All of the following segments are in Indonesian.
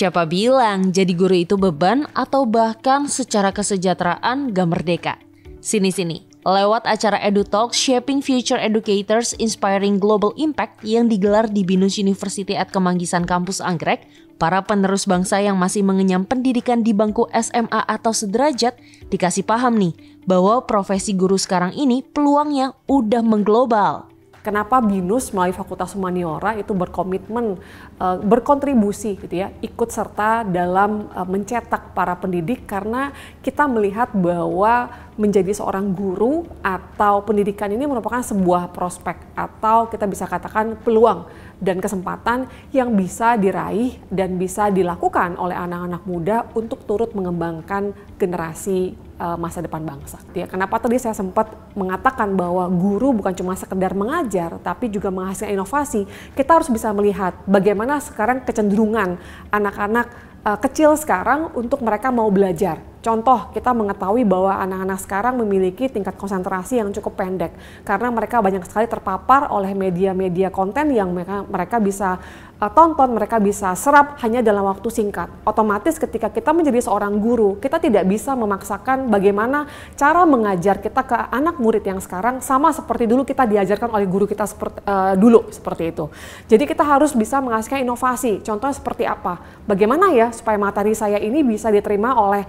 Siapa bilang jadi guru itu beban atau bahkan secara kesejahteraan gak merdeka? Sini-sini, lewat acara EduTalk Shaping Future Educators Inspiring Global Impact yang digelar di Binus University at Kemanggisan Kampus Anggrek, para penerus bangsa yang masih mengenyam pendidikan di bangku SMA atau sederajat dikasih paham nih bahwa profesi guru sekarang ini peluangnya udah mengglobal. Kenapa Binus melalui Fakultas Humaniora itu berkomitmen berkontribusi gitu ya, ikut serta dalam mencetak para pendidik, karena kita melihat bahwa menjadi seorang guru atau pendidikan ini merupakan sebuah prospek atau kita bisa katakan peluang dan kesempatan yang bisa diraih dan bisa dilakukan oleh anak-anak muda untuk turut mengembangkan generasi masa depan bangsa. Ya, kenapa tadi saya sempat mengatakan bahwa guru bukan cuma sekedar mengajar, tapi juga menghasilkan inovasi. Kita harus bisa melihat bagaimana sekarang kecenderungan anak-anak kecil sekarang untuk mereka mau belajar. Contoh, kita mengetahui bahwa anak-anak sekarang memiliki tingkat konsentrasi yang cukup pendek karena mereka banyak sekali terpapar oleh media-media konten yang mereka bisa tonton, mereka bisa serap hanya dalam waktu singkat. Otomatis ketika kita menjadi seorang guru, kita tidak bisa memaksakan bagaimana cara mengajar kita ke anak murid yang sekarang sama seperti dulu kita diajarkan oleh guru kita seperti itu. Jadi kita harus bisa menghasilkan inovasi. Contohnya seperti apa? Bagaimana ya supaya materi saya ini bisa diterima oleh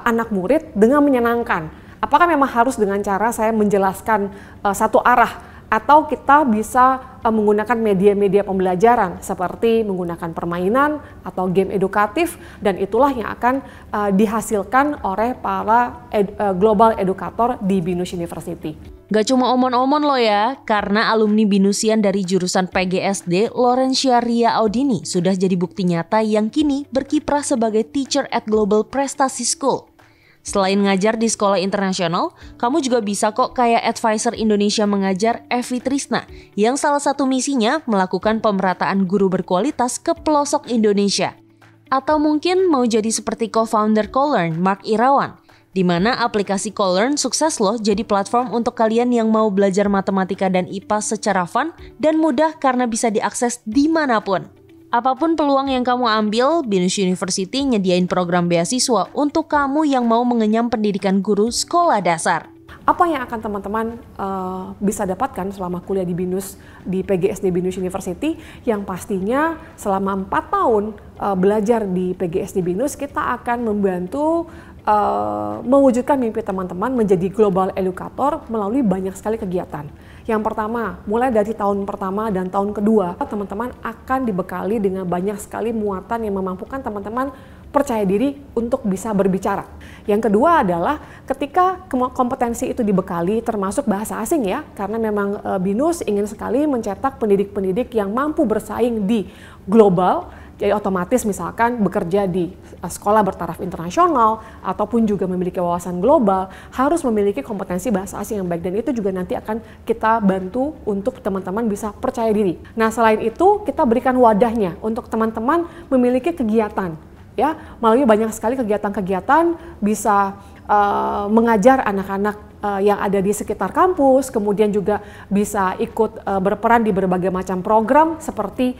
anak murid dengan menyenangkan? Apakah memang harus dengan cara saya menjelaskan satu arah? Atau kita bisa menggunakan media-media pembelajaran seperti menggunakan permainan atau game edukatif, dan itulah yang akan dihasilkan oleh para global educator di Binus University. Gak cuma omon-omon loh ya, karena alumni Binusian dari jurusan PGSD Laurencia Ria Audini sudah jadi bukti nyata yang kini berkiprah sebagai teacher at Global Prestasi School. Selain ngajar di sekolah internasional, kamu juga bisa kok kayak advisor Indonesia Mengajar Evi Trisna yang salah satu misinya melakukan pemerataan guru berkualitas ke pelosok Indonesia. Atau mungkin mau jadi seperti co-founder CoLearn, Mark Irawan, di mana aplikasi CoLearn sukses loh jadi platform untuk kalian yang mau belajar matematika dan IPA secara fun dan mudah karena bisa diakses dimanapun. Apapun peluang yang kamu ambil, Binus University nyediain program beasiswa untuk kamu yang mau mengenyam pendidikan guru sekolah dasar. Apa yang akan teman-teman bisa dapatkan selama kuliah di Binus, di PGSD Binus University? Yang pastinya selama 4 tahun belajar di PGSD Binus, kita akan membantu mewujudkan mimpi teman-teman menjadi global educator melalui banyak sekali kegiatan. Yang pertama, mulai dari tahun pertama dan tahun kedua, teman-teman akan dibekali dengan banyak sekali muatan yang memampukan teman-teman percaya diri untuk bisa berbicara. Yang kedua adalah ketika kompetensi itu dibekali termasuk bahasa asing ya, karena memang Binus ingin sekali mencetak pendidik-pendidik yang mampu bersaing di global. Jadi otomatis misalkan bekerja di sekolah bertaraf internasional ataupun juga memiliki wawasan global harus memiliki kompetensi bahasa asing yang baik, dan itu juga nanti akan kita bantu untuk teman-teman bisa percaya diri. Nah, selain itu kita berikan wadahnya untuk teman-teman memiliki kegiatan ya, melalui banyak sekali kegiatan-kegiatan bisa mengajar anak-anak yang ada di sekitar kampus, kemudian juga bisa ikut berperan di berbagai macam program seperti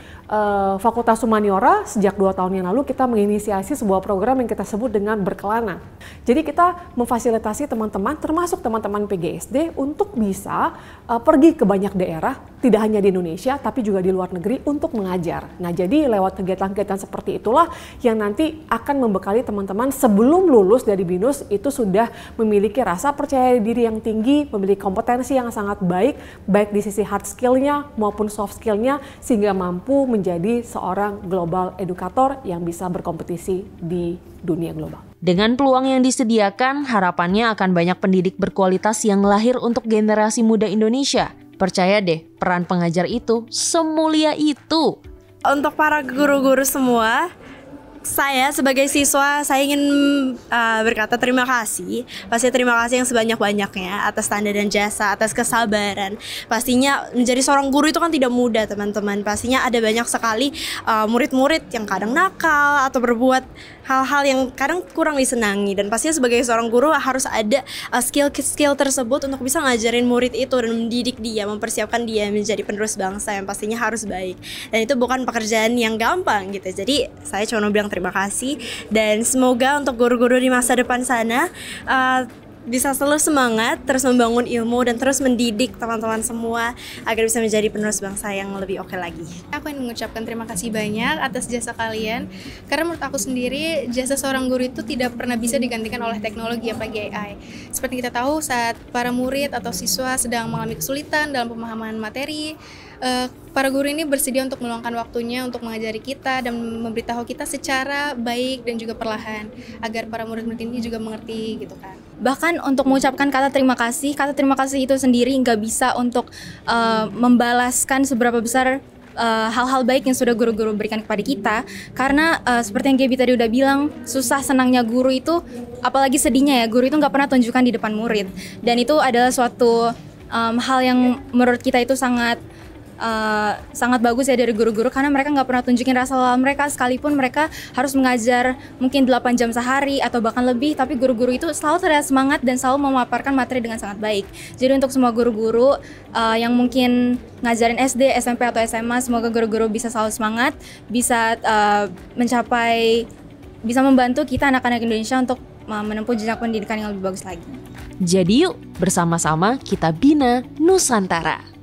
Fakultas Humaniora. Sejak 2 tahun yang lalu kita menginisiasi sebuah program yang kita sebut dengan Berkelana. Jadi kita memfasilitasi teman-teman, termasuk teman-teman PGSD, untuk bisa pergi ke banyak daerah, tidak hanya di Indonesia tapi juga di luar negeri untuk mengajar. Nah, jadi lewat kegiatan-kegiatan seperti itulah yang nanti akan membekali teman-teman sebelum lulus dari Binus itu sudah memiliki rasa percaya diri yang tinggi, memiliki kompetensi yang sangat baik di sisi hard skill-nya maupun soft skill-nya, sehingga mampu menjadi seorang global educator yang bisa berkompetisi di dunia global. Dengan peluang yang disediakan, harapannya akan banyak pendidik berkualitas yang lahir untuk generasi muda Indonesia. Percaya deh, peran pengajar itu semulia itu. Untuk para guru-guru semua, saya sebagai siswa, saya ingin berkata terima kasih. Pasti terima kasih yang sebanyak-banyaknya atas tanda dan jasa, atas kesabaran. Pastinya menjadi seorang guru itu kan tidak mudah, teman-teman. Pastinya ada banyak sekali murid-murid yang kadang nakal atau berbuat hal-hal yang kadang kurang disenangi, dan pastinya sebagai seorang guru harus ada skill tersebut untuk bisa ngajarin murid itu dan mendidik dia, mempersiapkan dia menjadi penerus bangsa yang pastinya harus baik. Dan itu bukan pekerjaan yang gampang gitu. Jadi saya cuma mau bilang terima kasih. Dan semoga untuk guru-guru di masa depan sana bisa selalu semangat, terus membangun ilmu dan terus mendidik teman-teman semua agar bisa menjadi penerus bangsa yang lebih oke lagi. Aku ingin mengucapkan terima kasih banyak atas jasa kalian, karena menurut aku sendiri jasa seorang guru itu tidak pernah bisa digantikan oleh teknologi apalagi AI. Seperti kita tahu saat para murid atau siswa sedang mengalami kesulitan dalam pemahaman materi, para guru ini bersedia untuk meluangkan waktunya untuk mengajari kita dan memberitahu kita secara baik dan juga perlahan agar para murid-murid ini juga mengerti gitu kan. Bahkan untuk mengucapkan kata terima kasih itu sendiri nggak bisa untuk membalaskan seberapa besar hal-hal baik yang sudah guru-guru berikan kepada kita. Karena seperti yang Gaby tadi udah bilang, susah senangnya guru itu, apalagi sedihnya ya, guru itu nggak pernah tunjukkan di depan murid. Dan itu adalah suatu hal yang menurut kita itu sangat bagus ya dari guru-guru, karena mereka nggak pernah tunjukin rasa lelah mereka, sekalipun mereka harus mengajar mungkin 8 jam sehari atau bahkan lebih, tapi guru-guru itu selalu terlihat semangat dan selalu memaparkan materi dengan sangat baik. Jadi untuk semua guru-guru yang mungkin ngajarin SD, SMP atau SMA, semoga guru-guru bisa selalu semangat, bisa bisa membantu kita anak-anak Indonesia untuk menempuh jenjang pendidikan yang lebih bagus lagi. Jadi yuk bersama-sama kita bina Nusantara.